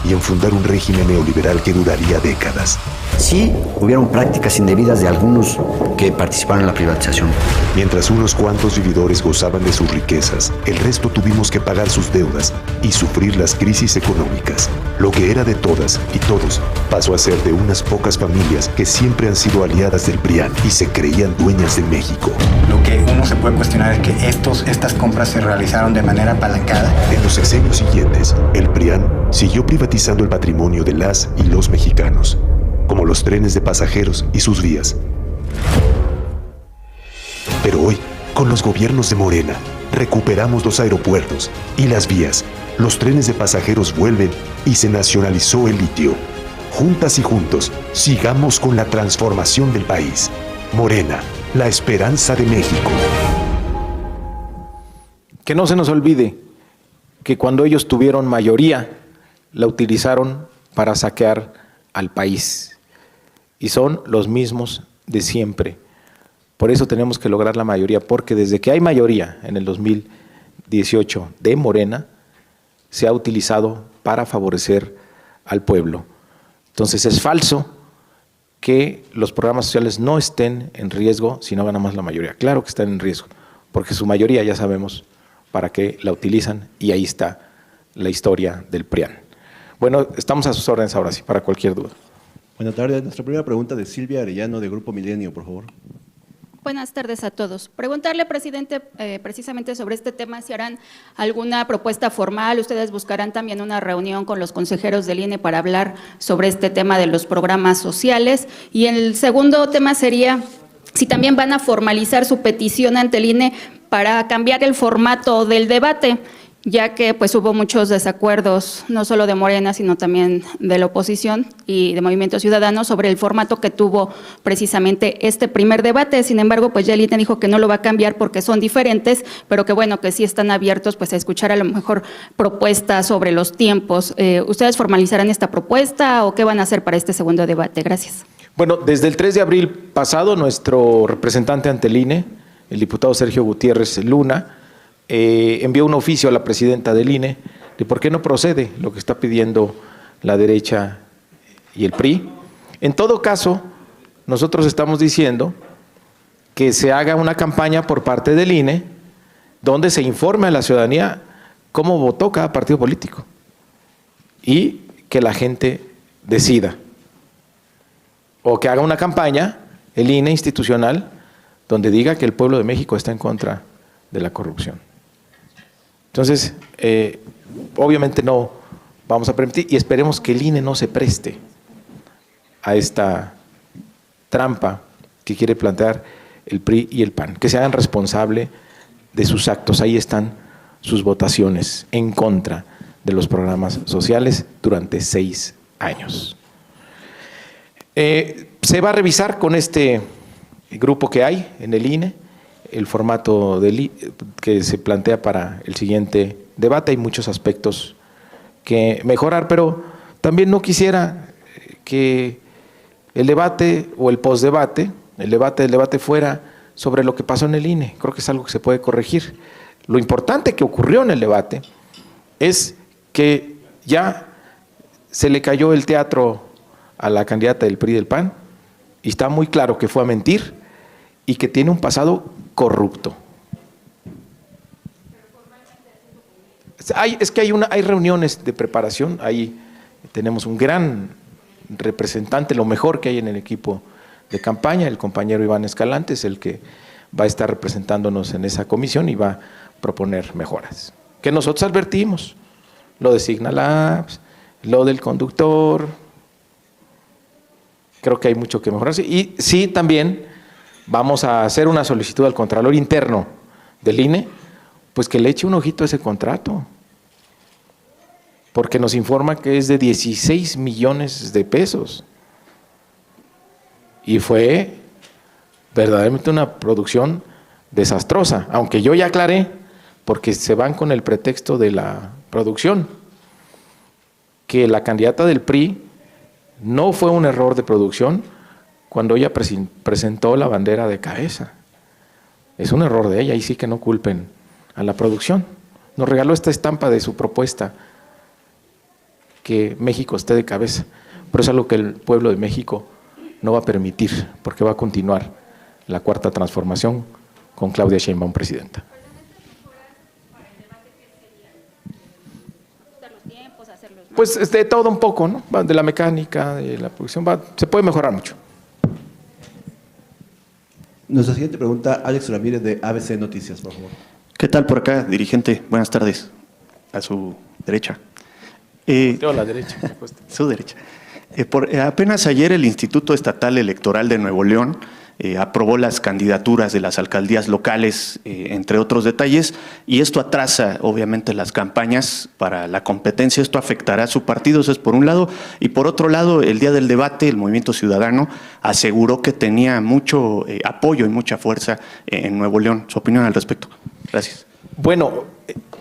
y en fundar un régimen neoliberal que duraría décadas. Sí, hubieron prácticas indebidas de algunos que participaron en la privatización. Mientras unos cuantos vividores gozaban de sus riquezas, el resto tuvimos que pagar sus deudas y sufrir las crisis económicas. Lo que era de todas y todos pasó a ser de unas pocas familias que siempre han sido aliadas del PRIAN y se creían dueñas de México. Lo que uno se puede cuestionar es que estas compras se realizaron de manera apalancada. En los sexenios siguientes, el PRIAN siguió privatizando el patrimonio de las y los mexicanos, como los trenes de pasajeros y sus vías. Pero hoy, con los gobiernos de Morena, recuperamos los aeropuertos y las vías. Los trenes de pasajeros vuelven y se nacionalizó el litio. Juntas y juntos, sigamos con la transformación del país. Morena, la esperanza de México. Que no se nos olvide que cuando ellos tuvieron mayoría, la utilizaron para saquear al país. Y son los mismos de siempre. Por eso tenemos que lograr la mayoría, porque desde que hay mayoría en el 2018 de Morena, se ha utilizado para favorecer al pueblo. Entonces es falso que los programas sociales no estén en riesgo si no ganamos la mayoría. Claro que están en riesgo, porque su mayoría ya sabemos para qué la utilizan y ahí está la historia del PRIAN. Bueno, estamos a sus órdenes ahora sí, para cualquier duda. Buenas tardes. Nuestra primera pregunta de Silvia Arellano, de Grupo Milenio, por favor. Buenas tardes a todos. Preguntarle, presidente, precisamente sobre este tema, si harán alguna propuesta formal, ustedes buscarán también una reunión con los consejeros del INE para hablar sobre este tema de los programas sociales. Y el segundo tema sería si también van a formalizar su petición ante el INE para cambiar el formato del debate. ya que pues hubo muchos desacuerdos, no solo de Morena, sino también de la oposición y de Movimiento Ciudadano sobre el formato que tuvo precisamente este primer debate. Sin embargo, pues ya el INE dijo que no lo va a cambiar porque son diferentes, pero que bueno, que sí están abiertos pues a escuchar a lo mejor propuestas sobre los tiempos. ¿Ustedes formalizarán esta propuesta o qué van a hacer para este segundo debate? Gracias. Bueno, desde el 3 de abril pasado, nuestro representante ante el INE, el diputado Sergio Gutiérrez Luna, envió un oficio a la presidenta del INE de por qué no procede lo que está pidiendo la derecha y el PRI. En todo caso, nosotros estamos diciendo que se haga una campaña por parte del INE donde se informe a la ciudadanía cómo votó cada partido político y que la gente decida. O que haga una campaña, el INE institucional, donde diga que el pueblo de México está en contra de la corrupción. Entonces, obviamente no vamos a permitir y esperemos que el INE no se preste a esta trampa que quiere plantear el PRI y el PAN, que se hagan responsable de sus actos. Ahí están sus votaciones en contra de los programas sociales durante 6 años. Se va a revisar con este grupo que hay en el INE el formato que se plantea para el siguiente debate. Hay muchos aspectos que mejorar, pero también no quisiera que el debate o el postdebate, el debate fuera sobre lo que pasó en el INE. Creo que es algo que se puede corregir. Lo importante que ocurrió en el debate es que ya se le cayó el teatro a la candidata del PRI y del PAN y está muy claro que fue a mentir y que tiene un pasado corrupto. Es que hay reuniones de preparación, ahí tenemos un gran representante, lo mejor que hay en el equipo de campaña, el compañero Iván Escalante es el que va a estar representándonos en esa comisión y va a proponer mejoras. Que nosotros advertimos, lo de Signal Labs, lo del conductor, creo que hay mucho que mejorarse. Y sí, también vamos a hacer una solicitud al Contralor Interno del INE, pues que le eche un ojito a ese contrato, porque nos informa que es de 16 millones de pesos. Y fue verdaderamente una producción desastrosa, aunque yo ya aclaré, porque se van con el pretexto de la producción, que la candidata del PRI no fue un error de producción cuando ella presentó la bandera de cabeza. Es un error de ella, y sí que no culpen a la producción. Nos regaló esta estampa de su propuesta, que México esté de cabeza, pero es algo que el pueblo de México no va a permitir, porque va a continuar la cuarta transformación con Claudia Sheinbaum presidenta. Pues de todo un poco, ¿no? De la mecánica, de la producción, se puede mejorar mucho. Nuestra siguiente pregunta, Alex Ramírez de ABC Noticias, por favor. ¿Qué tal por acá, dirigente? Buenas tardes. A su derecha. Yo a la derecha, por supuesto. Su derecha. Apenas ayer el Instituto Estatal Electoral de Nuevo León aprobó las candidaturas de las alcaldías locales, entre otros detalles, y esto atrasa obviamente las campañas para la competencia. Esto afectará a su partido, eso es por un lado, y por otro lado, el día del debate, el Movimiento Ciudadano aseguró que tenía mucho apoyo y mucha fuerza en Nuevo León. ¿Su opinión al respecto? Gracias. Bueno,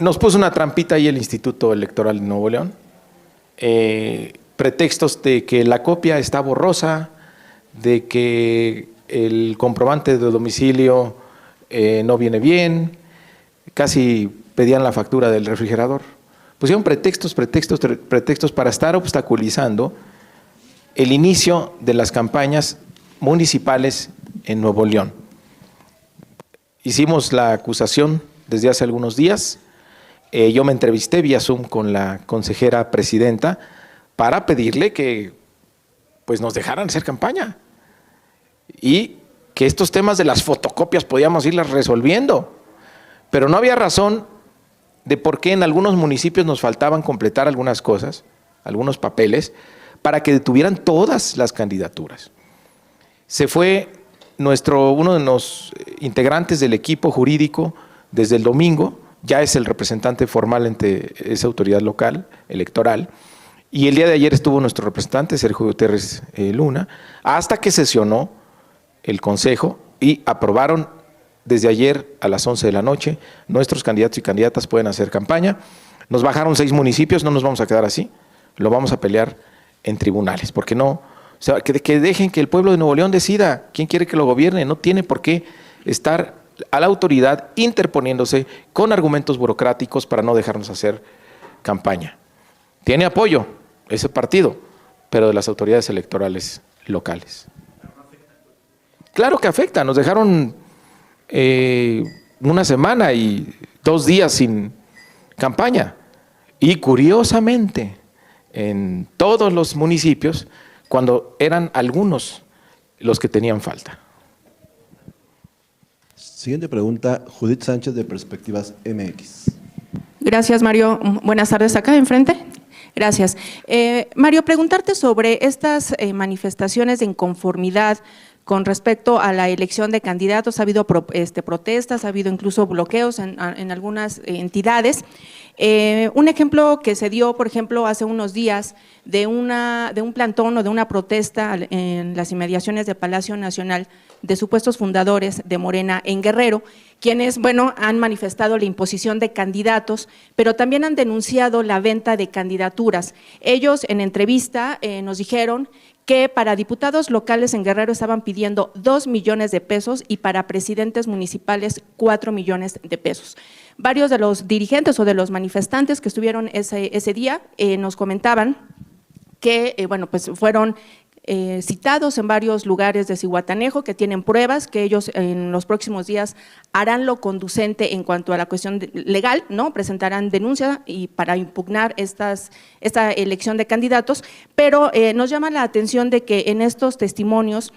nos puso una trampita ahí el Instituto Electoral de Nuevo León, pretextos de que la copia está borrosa, de que el comprobante de domicilio no viene bien, casi pedían la factura del refrigerador. Pusieron pretextos para estar obstaculizando el inicio de las campañas municipales en Nuevo León. Hicimos la acusación desde hace algunos días. Yo me entrevisté vía Zoom con la consejera presidenta para pedirle que pues, nos dejaran hacer campaña y que estos temas de las fotocopias podíamos irlas resolviendo. Pero no había razón de por qué en algunos municipios nos faltaban completar algunas cosas, algunos papeles, para que detuvieran todas las candidaturas. Se fue uno de los integrantes del equipo jurídico desde el domingo, ya es el representante formal ante esa autoridad local, electoral, y el día de ayer estuvo nuestro representante, Sergio Gutiérrez Luna, hasta que sesionó el Consejo y aprobaron desde ayer a las 11 de la noche, nuestros candidatos y candidatas pueden hacer campaña. Nos bajaron 6 municipios, no nos vamos a quedar así, lo vamos a pelear en tribunales, porque no, o sea, que dejen que el pueblo de Nuevo León decida quién quiere que lo gobierne, no tiene por qué estar a la autoridad interponiéndose con argumentos burocráticos para no dejarnos hacer campaña. Tiene apoyo ese partido, pero de las autoridades electorales locales. Claro que afecta, nos dejaron una semana y 2 días sin campaña. Y curiosamente, en todos los municipios, cuando eran algunos los que tenían falta. Siguiente pregunta, Judith Sánchez de Perspectivas MX. Gracias, Mario. Buenas tardes, acá enfrente. Gracias. Mario, preguntarte sobre estas manifestaciones de inconformidad con respecto a la elección de candidatos. Ha habido protestas, ha habido incluso bloqueos en algunas entidades. Un ejemplo que se dio, por ejemplo, hace unos días de un plantón o de una protesta en las inmediaciones de Palacio Nacional de supuestos fundadores de Morena en Guerrero, quienes, bueno, han manifestado la imposición de candidatos, pero también han denunciado la venta de candidaturas. Ellos en entrevista nos dijeron que para diputados locales en Guerrero estaban pidiendo 2 millones de pesos y para presidentes municipales 4 millones de pesos. Varios de los dirigentes o de los manifestantes que estuvieron ese día nos comentaban que, bueno, pues fueron citados en varios lugares de Zihuatanejo, que tienen pruebas, que ellos en los próximos días harán lo conducente en cuanto a la cuestión legal, ¿no? Presentarán denuncia y para impugnar esta elección de candidatos, pero nos llama la atención de que en estos testimonios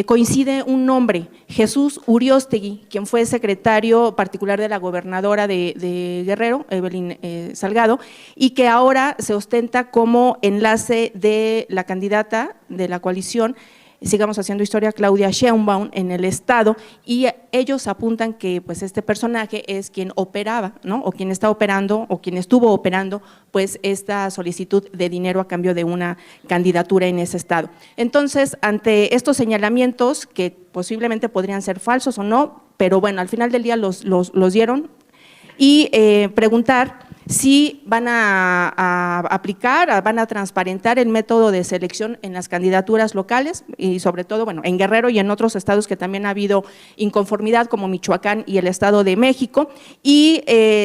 coincide un nombre, Jesús Uriostegui, quien fue secretario particular de la gobernadora de Guerrero, Evelyn Salgado, y que ahora se ostenta como enlace de la candidata de la coalición Sigamos Haciendo Historia, Claudia Sheinbaum, en el estado, y ellos apuntan que pues este personaje es quien operaba, ¿no? O quien está operando o quien estuvo operando pues esta solicitud de dinero a cambio de una candidatura en ese estado. Entonces, ante estos señalamientos que posiblemente podrían ser falsos o no, pero bueno, al final del día los dieron, y preguntar si van a aplicar, van a transparentar el método de selección en las candidaturas locales y sobre todo, bueno, en Guerrero y en otros estados que también ha habido inconformidad como Michoacán y el Estado de México, y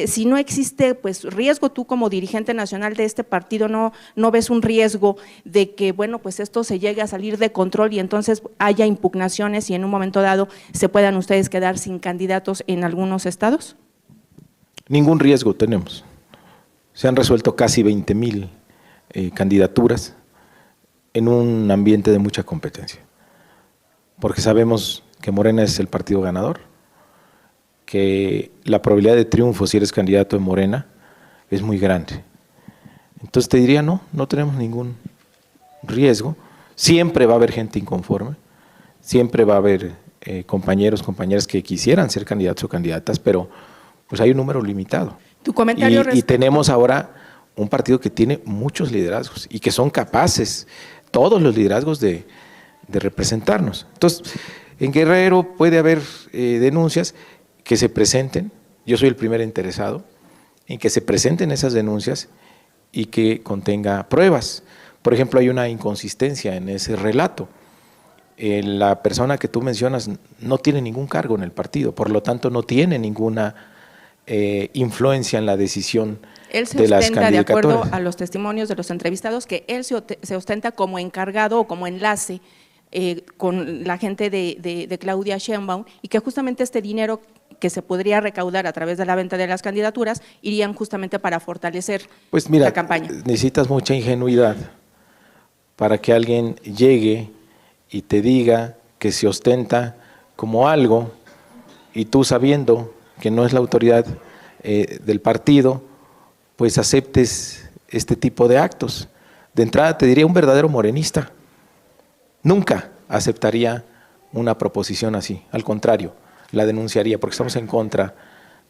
si no existe pues riesgo, tú como dirigente nacional de este partido no ves un riesgo de que, bueno, pues esto se llegue a salir de control y entonces haya impugnaciones y en un momento dado se puedan ustedes quedar sin candidatos en algunos estados. Ningún riesgo tenemos. Se han resuelto casi 20,000 candidaturas en un ambiente de mucha competencia, porque sabemos que Morena es el partido ganador, que la probabilidad de triunfo si eres candidato de Morena es muy grande. Entonces te diría, no tenemos ningún riesgo. Siempre va a haber gente inconforme, siempre va a haber compañeros, compañeras que quisieran ser candidatos o candidatas, pero pues hay un número limitado. Tu comentario y tenemos ahora un partido que tiene muchos liderazgos y que son capaces, todos los liderazgos, de representarnos. Entonces, en Guerrero puede haber denuncias que se presenten, yo soy el primer interesado en que se presenten esas denuncias y que contenga pruebas. Por ejemplo, hay una inconsistencia en ese relato. La persona que tú mencionas no tiene ningún cargo en el partido, por lo tanto no tiene ninguna influencia en la decisión de las candidaturas. Él se ostenta, de acuerdo a los testimonios de los entrevistados, que él se ostenta como encargado o como enlace con la gente de Claudia Sheinbaum y que justamente este dinero que se podría recaudar a través de la venta de las candidaturas irían justamente para fortalecer pues mira, la campaña. Necesitas mucha ingenuidad para que alguien llegue y te diga que se ostenta como algo y tú sabiendo que no es la autoridad del partido, pues aceptes este tipo de actos. De entrada te diría, un verdadero morenista nunca aceptaría una proposición así, al contrario, la denunciaría porque estamos en contra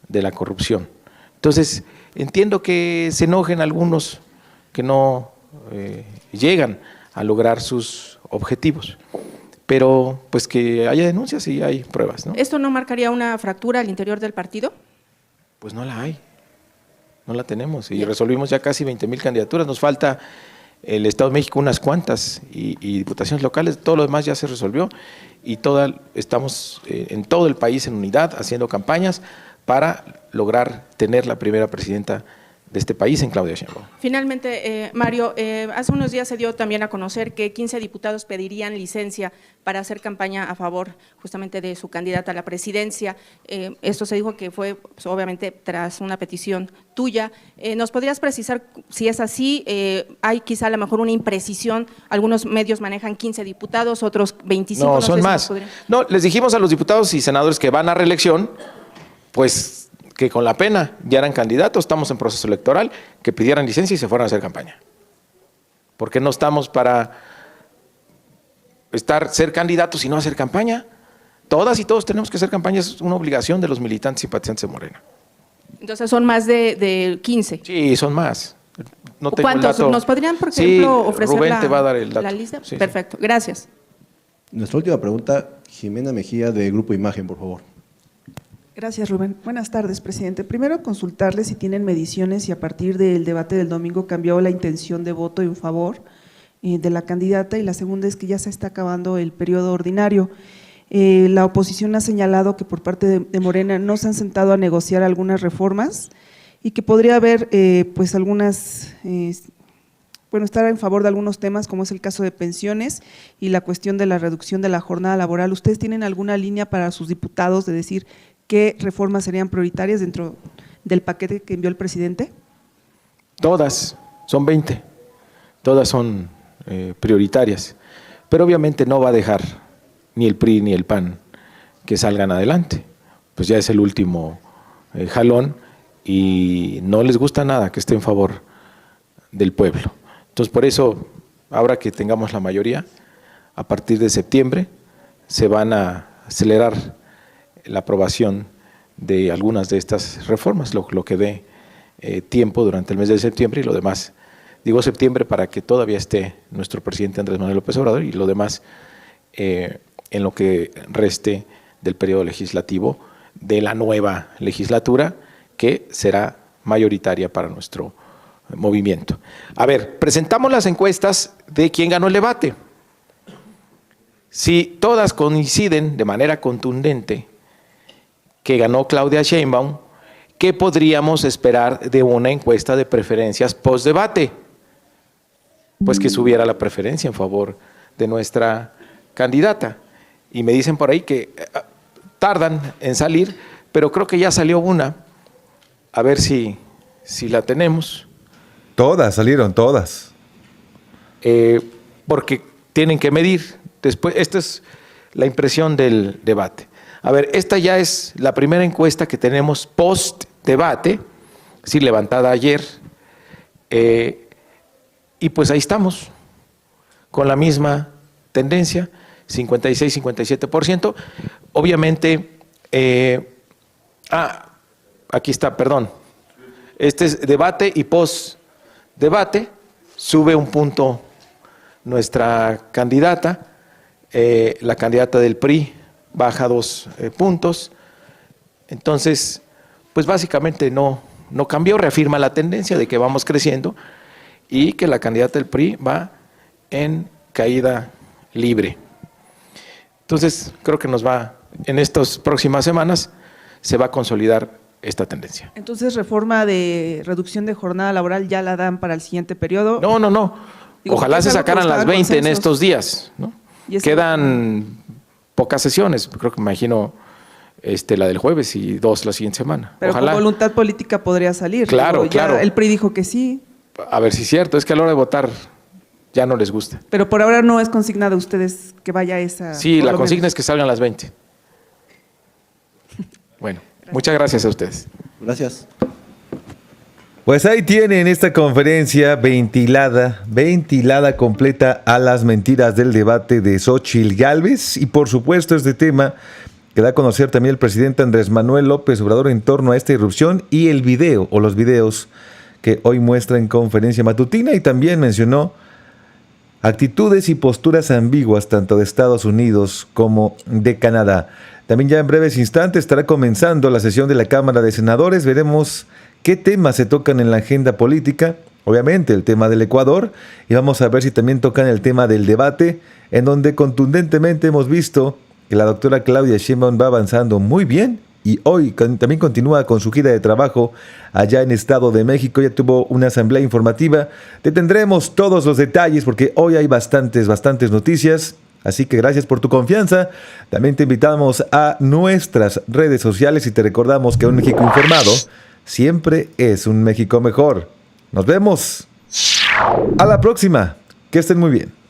de la corrupción. Entonces, entiendo que se enojen algunos que no llegan a lograr sus objetivos, pero pues que haya denuncias y hay pruebas, ¿no? ¿Esto no marcaría una fractura al interior del partido? Pues no la hay, no la tenemos y resolvimos ya casi 20,000 candidaturas, nos falta el Estado de México unas cuantas y diputaciones locales, todo lo demás ya se resolvió y estamos en todo el país en unidad haciendo campañas para lograr tener la primera presidenta de este país en Claudia Sheinbaum. Finalmente, Mario, hace unos días se dio también a conocer que 15 diputados pedirían licencia para hacer campaña a favor justamente de su candidata a la presidencia. Esto se dijo que fue pues, obviamente tras una petición tuya. ¿Nos podrías precisar si es así? Hay quizá a lo mejor una imprecisión, algunos medios manejan 15 diputados, otros 25. No, son más. No, les dijimos a los diputados y senadores que van a reelección, pues que con la pena ya eran candidatos, estamos en proceso electoral, que pidieran licencia y se fueran a hacer campaña. Porque no estamos para ser candidatos y no hacer campaña. Todas y todos tenemos que hacer campaña, es una obligación de los militantes y simpatizantes de Morena. Entonces son más de 15. Sí, son más. No tengo ¿Cuántos? el dato. ¿Nos podrían, por ejemplo, sí, ofrecer Rubén te va a dar el dato. la lista? Sí, perfecto, gracias. Nuestra última pregunta, Jimena Mejía, de Grupo Imagen, por favor. Gracias, Rubén. Buenas tardes, presidente. Primero, consultarle si tienen mediciones y a partir del debate del domingo cambió la intención de voto en favor de la candidata, y la segunda es que ya se está acabando el periodo ordinario. La oposición ha señalado que por parte de Morena no se han sentado a negociar algunas reformas y que podría haber pues algunas, estar en favor de algunos temas como es el caso de pensiones y la cuestión de la reducción de la jornada laboral. ¿Ustedes tienen alguna línea para sus diputados de decir qué reformas serían prioritarias dentro del paquete que envió el presidente? Todas, son 20, todas son prioritarias, pero obviamente no va a dejar ni el PRI ni el PAN que salgan adelante, pues ya es el último jalón y no les gusta nada que esté en favor del pueblo. Entonces por eso, ahora que tengamos la mayoría, a partir de septiembre se van a acelerar la aprobación de algunas de estas reformas, lo que dé tiempo durante el mes de septiembre y lo demás. Digo septiembre para que todavía esté nuestro presidente Andrés Manuel López Obrador y lo demás en lo que reste del periodo legislativo de la nueva legislatura que será mayoritaria para nuestro movimiento. A ver, presentamos las encuestas de quién ganó el debate. Si todas coinciden de manera contundente que ganó Claudia Sheinbaum, ¿qué podríamos esperar de una encuesta de preferencias post-debate? Pues que subiera la preferencia en favor de nuestra candidata. Y me dicen por ahí que tardan en salir, pero creo que ya salió una. A ver si la tenemos. Todas, salieron todas. Porque tienen que medir. Después, esta es la impresión del debate. A ver, esta ya es la primera encuesta que tenemos post-debate, sí, levantada ayer, y pues ahí estamos, con la misma tendencia, 56-57%. Obviamente, aquí está, perdón, este es debate y post-debate, sube un punto nuestra candidata, la candidata del PRI, baja 2 puntos, entonces, pues básicamente no cambió, reafirma la tendencia de que vamos creciendo y que la candidata del PRI va en caída libre. Entonces, creo que en estas próximas semanas, se va a consolidar esta tendencia. Entonces, reforma de reducción de jornada laboral ya la dan para el siguiente periodo. No. Ojalá se sacaran las 20 en estos días, ¿no? Quedan pocas sesiones, creo que me imagino la del jueves y 2 la siguiente semana. Pero ojalá. Con voluntad política podría salir. Claro, claro. El PRI dijo que sí. A ver si es cierto, es que a la hora de votar ya no les gusta. Pero por ahora no es consigna de ustedes que vaya esa. Sí, la consigna es que salgan las 20. Bueno, muchas gracias a ustedes. Gracias. Pues ahí tienen esta conferencia ventilada completa a las mentiras del debate de Xóchitl Gálvez y por supuesto este tema que da a conocer también el presidente Andrés Manuel López Obrador en torno a esta irrupción y el video o los videos que hoy muestra en conferencia matutina, y también mencionó actitudes y posturas ambiguas tanto de Estados Unidos como de Canadá. También ya en breves instantes estará comenzando la sesión de la Cámara de Senadores. Veremos qué temas se tocan en la agenda política. Obviamente el tema del Ecuador, y vamos a ver si también tocan el tema del debate, en donde contundentemente hemos visto que la doctora Claudia Sheinbaum va avanzando muy bien, y hoy también continúa con su gira de trabajo allá en Estado de México. Ya tuvo una asamblea informativa. Te tendremos todos los detalles porque hoy hay bastantes noticias. Así que gracias por tu confianza. También te invitamos a nuestras redes sociales y te recordamos que un México informado siempre es un México mejor. Nos vemos. A la próxima. Que estén muy bien.